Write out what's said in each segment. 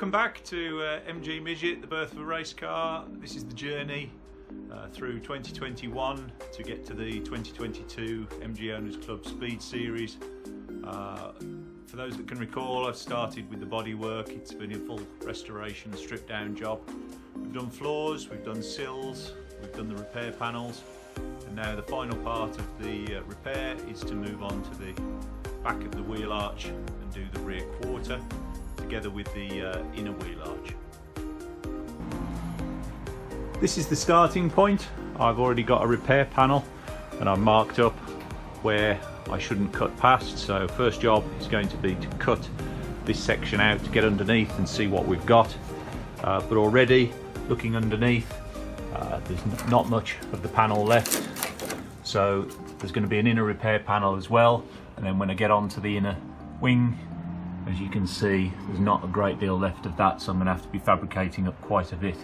Welcome back to MG Midget, the birth of a race car. This is the journey through 2021 to get to the 2022 MG Owners Club Speed Series. For those that can recall, I've started with the bodywork. It's been a full restoration, stripped down job. We've done floors, we've done sills, we've done the repair panels, and now the final part of the repair is to move on to the back of the wheel arch and do the rear quarter together with the inner wheel arch. This is the starting point. I've already got a repair panel and I've marked up where I shouldn't cut past. So first job is going to be to cut this section out to get underneath and see what we've got. But already looking underneath, there's not much of the panel left. So there's going to be an inner repair panel as well. And then when I get onto the inner wing, as you can see, there's not a great deal left of that. So I'm going to have to be fabricating up quite a bit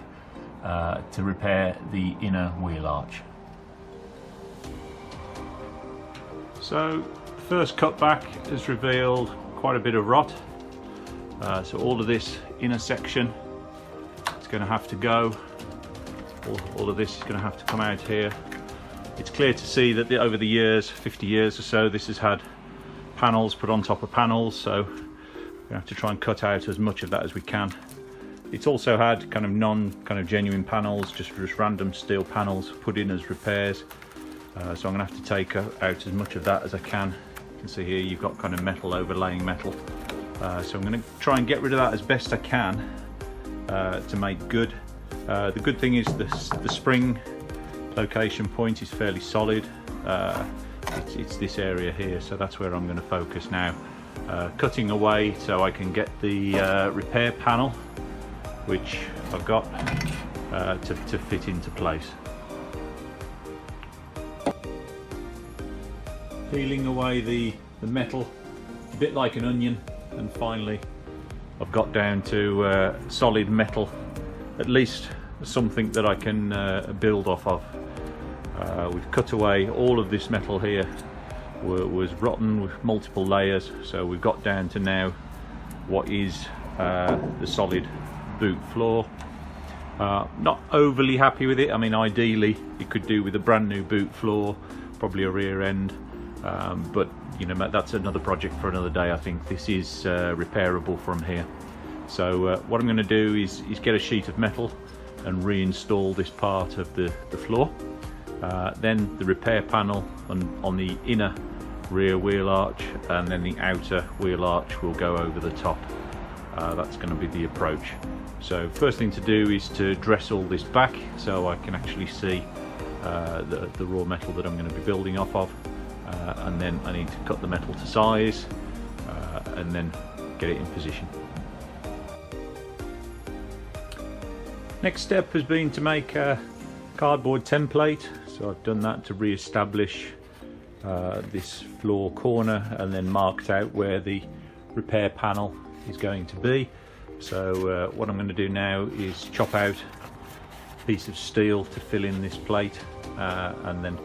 to repair the inner wheel arch. So the first cutback has revealed quite a bit of rot. So all of this inner section is going to have to go. All of this is going to have to come out here. It's clear to see that over the years, 50 years or so, this has had panels put on top of panels. So we have to try and cut out as much of that as we can. It's also had kind of genuine panels, just random steel panels put in as repairs. So I'm going to have to take out as much of that as I can. You can see here you've got kind of metal overlaying metal. So I'm going to try and get rid of that as best I can to make good. The good thing is the spring location point is fairly solid. It's this area here, so that's where I'm going to focus now. Cutting away so I can get the repair panel, which I've got to fit into place. Peeling away the metal, a bit like an onion, and finally I've got down to solid metal, at least something that I can build off of. We've cut away all of this metal here, was rotten with multiple layers, so we've got down to now what is the solid boot floor. Not overly happy with it. I mean, ideally you could do with a brand new boot floor, probably a rear end, but you know, that's another project for another day. I think this is repairable from here. So what I'm going to do is get a sheet of metal and reinstall this part of the floor. Then the repair panel on the inner rear wheel arch, and then the outer wheel arch will go over the top. That's going to be the approach. So first thing to do is to dress all this back so I can actually see the raw metal that I'm going to be building off of, and then I need to cut the metal to size and then get it in position. Next step has been to make a cardboard template. So I've done that to re-establish this floor corner, and then marked out where the repair panel is going to be. So what I'm going to do now is chop out a piece of steel to fill in this plate, and then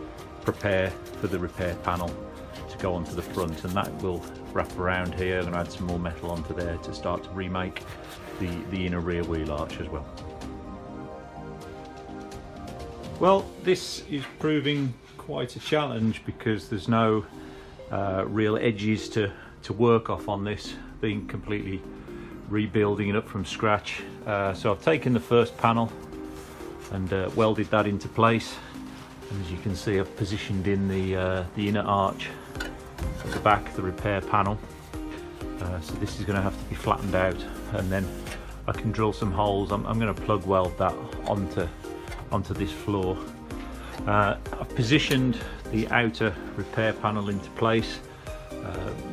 prepare for the repair panel to go onto the front, and that will wrap around here. I'm going to add some more metal onto there to start to remake the inner rear wheel arch as well. Well, this is proving quite a challenge because there's no real edges to work off on this, being completely rebuilding it up from scratch. So I've taken the first panel and welded that into place. And as you can see, I've positioned in the inner arch at the back, the repair panel. So this is going to have to be flattened out, and then I can drill some holes. I'm going to plug weld that onto this floor. I've positioned the outer repair panel into place.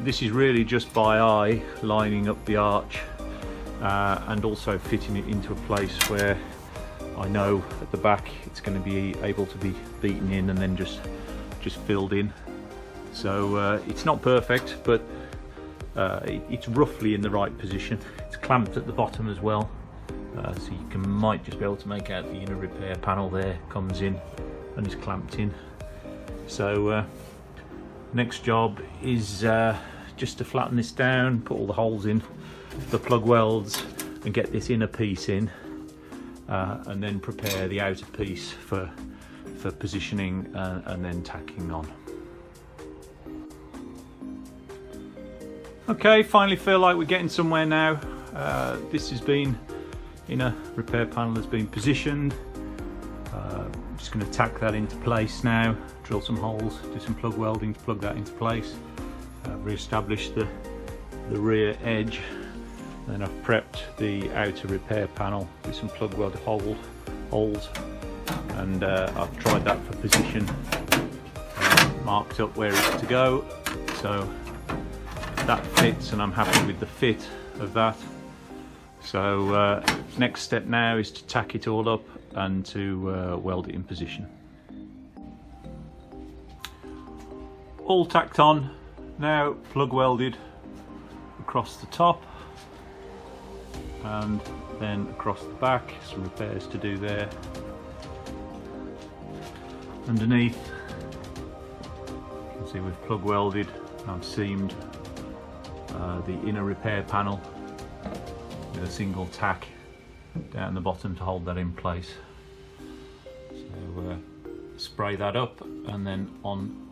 This is really just by eye, lining up the arch and also fitting it into a place where I know at the back it's going to be able to be beaten in and then just filled in. So it's not perfect, but it's roughly in the right position. It's clamped at the bottom as well. So you might just be able to make out the inner repair panel there comes in and is clamped in. So next job is just to flatten this down, put all the holes in, the plug welds, and get this inner piece in, and then prepare the outer piece for positioning and then tacking on. Okay, finally feel like we're getting somewhere now. This has been, inner repair panel has been positioned. I'm just going to tack that into place now, drill some holes, do some plug welding to plug that into place, re-establish the rear edge. Then I've prepped the outer repair panel with some plug weld holes, and I've tried that for position, marked up where it's to go, so that fits, and I'm happy with the fit of that. So next step now is to tack it all up and to weld it in position. All tacked on now, plug welded across the top and then across the back. Some repairs to do there. Underneath, you can see we've plug welded and I've seamed the inner repair panel with a single tack down the bottom to hold that in place. So spray that up and then on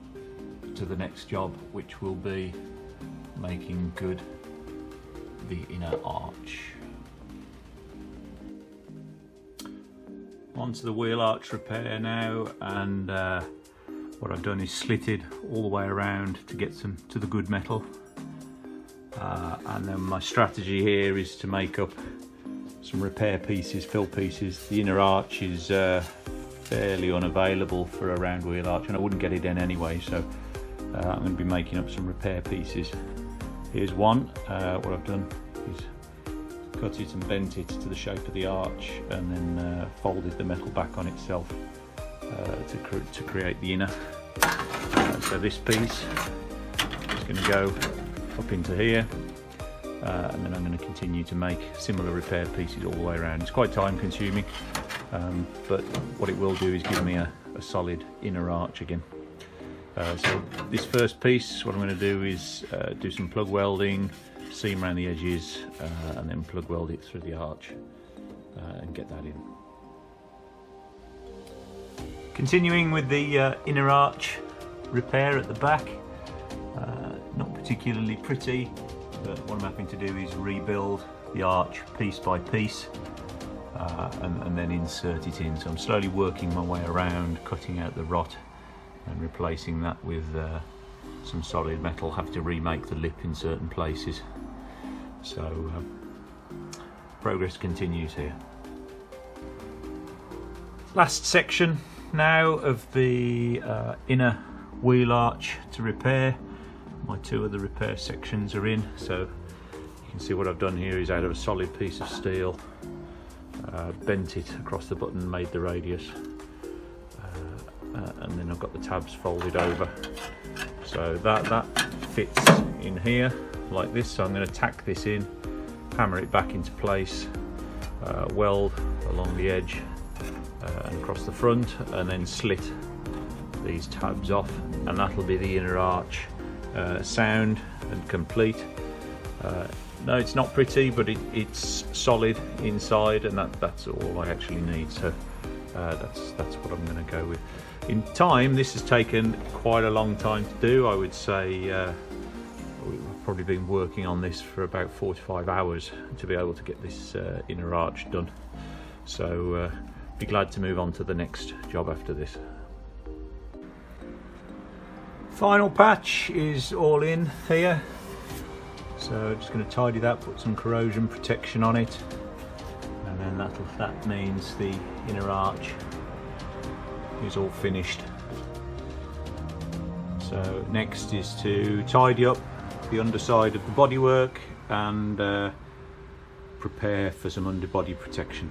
to the next job, which will be making good the inner arch. Onto the wheel arch repair now, and what I've done is slitted all the way around to get some to the good metal. And then my strategy here is to make up some repair pieces, fill pieces. The inner arch is fairly unavailable for a round wheel arch, and I wouldn't get it in anyway, so I'm going to be making up some repair pieces. Here's one. What I've done is cut it and bent it to the shape of the arch, and then folded the metal back on itself to create the inner. So this piece is going to go up into here, and then I'm going to continue to make similar repair pieces all the way around. It's quite time consuming, but what it will do is give me a solid inner arch again. So this first piece, what I'm going to do is do some plug welding, seam around the edges, and then plug weld it through the arch and get that in. Continuing with the inner arch repair at the back. Not particularly pretty, but what I'm having to do is rebuild the arch piece by piece and then insert it in. So I'm slowly working my way around, cutting out the rot and replacing that with some solid metal. Have to remake the lip in certain places. So progress continues here. Last section now of the inner wheel arch to repair. My two other repair sections are in, so you can see what I've done here is out of a solid piece of steel, bent it across the button, made the radius, and then I've got the tabs folded over, so that fits in here like this. So I'm going to tack this in, hammer it back into place, weld along the edge and across the front, and then slit these tabs off, and that'll be the inner arch. Sound and complete. No, it's not pretty, but it's solid inside, and that's all I actually need. So that's what I'm going to go with. In time, this has taken quite a long time to do. I would say we've probably been working on this for about 4 to 5 hours to be able to get this inner arch done. So be glad to move on to the next job after this. Final patch is all in here, so just going to tidy that, put some corrosion protection on it, and then that means the inner arch is all finished. So next is to tidy up the underside of the bodywork and prepare for some underbody protection.